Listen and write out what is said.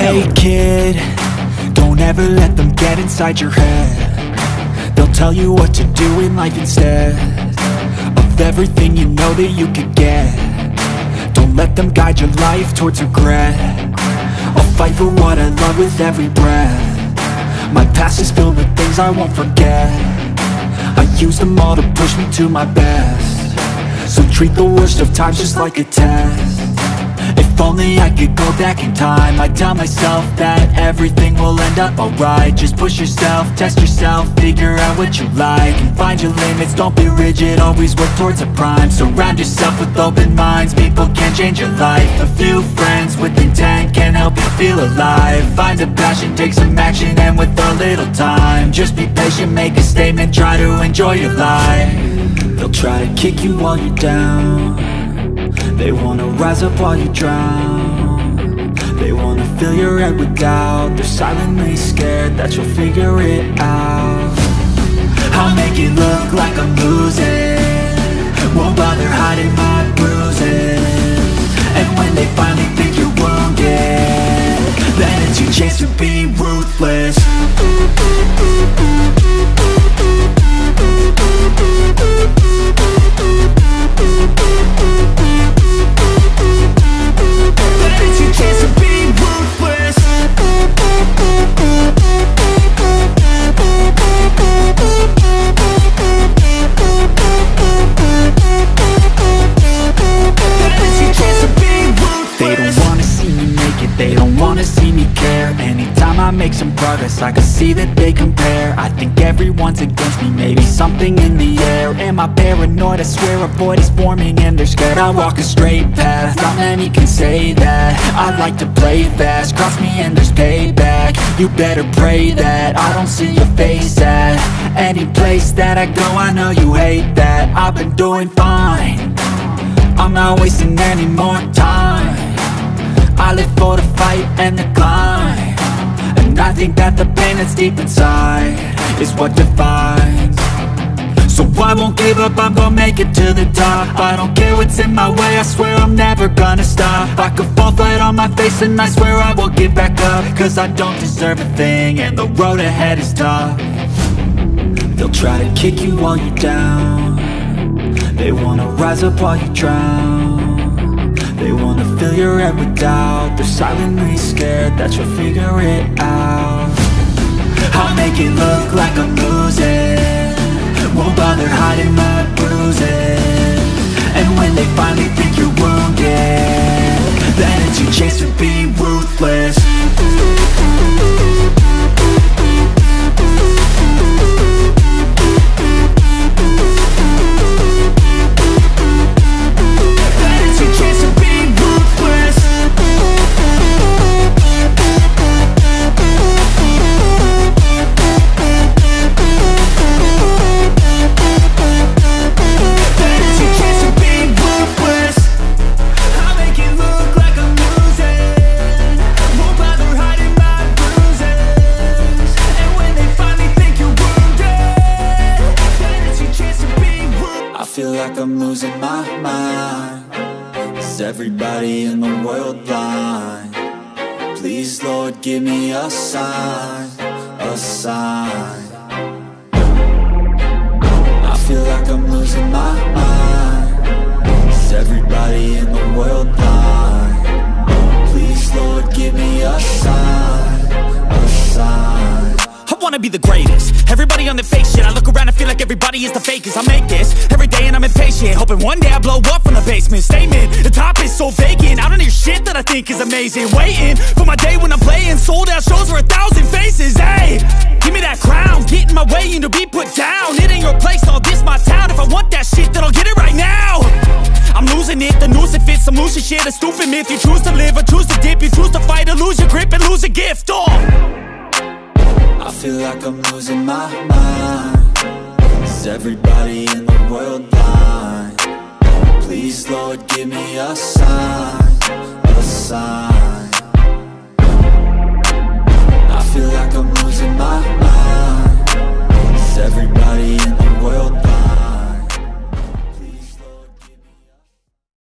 Hey kid, don't ever let them get inside your head. They'll tell you what to do in life instead of everything you know that you could get. Don't let them guide your life towards regret. I'll fight for what I love with every breath. My past is filled with things I won't forget. I use them all to push me to my best. So treat the worst of times just like a test. If only I could go back in time, I'd tell myself that everything will end up alright. Just push yourself, test yourself, figure out what you like, and find your limits, don't be rigid, always work towards a prime. Surround yourself with open minds, people can change your life. A few friends with intent can help you feel alive. Find a passion, take some action, and with a little time, just be patient, make a statement, try to enjoy your life. They'll try to kick you while you're down. They wanna rise up while you drown. They wanna fill your head with doubt. They're silently scared that you'll figure it out. I'll make it look like I'm losing, won't bother hiding my bruises. And when they finally think you're wounded, then it's your chance to be ruthless. They don't wanna see me care. Anytime I make some progress, I can see that they compare. I think everyone's against me, maybe something in the air. Am I paranoid? I swear a void is forming and they're scared. I walk a straight path, not many can say that. I like to play fast, cross me and there's payback. You better pray that I don't see your face at any place that I go. I know you hate that. I've been doing fine, I'm not wasting any more time. I live for the fight and the climb, and I think that the pain that's deep inside is what defines. So I won't give up, I'm gonna make it to the top. I don't care what's in my way, I swear I'm never gonna stop. I could fall flat on my face and I swear I won't get back up, cause I don't deserve a thing and the road ahead is tough. They'll try to kick you while you're down. They wanna rise up while you drown. They wanna fill your head with doubt. They're silently scared that you'll figure it out. I'll make it look like I'm losing, won't bother hiding my bruises. And when they finally think you're wounded, then it's your chance to be ruthless. I'm losing my mind. Is everybody in the world blind? Please, Lord, give me a sign, a sign. I feel like I'm losing my mind. Is everybody in the world blind? Please, Lord, give me a sign, a sign. I wanna be the greatest. Everybody on the fake shit, I look around and feel like everybody is the fakest. I make this every day and I'm impatient, hoping one day I blow up from the basement. Statement, the top is so vacant, I don't hear shit that I think is amazing. Waiting for my day when I'm playing sold out shows for 1,000 faces. Hey, give me that crown, get in my way and to be put down. It ain't your place, all this my town. If I want that shit, then I'll get it right now. I'm losing it, the noose it fits, some losing shit, a stupid myth. You choose to live or choose to dip, you choose to fight or lose your grip and lose a gift. I feel like I'm losing my mind. Is everybody in the world blind? Please, Lord, give me a sign, a sign. I feel like I'm losing my mind. Is everybody in the world blind?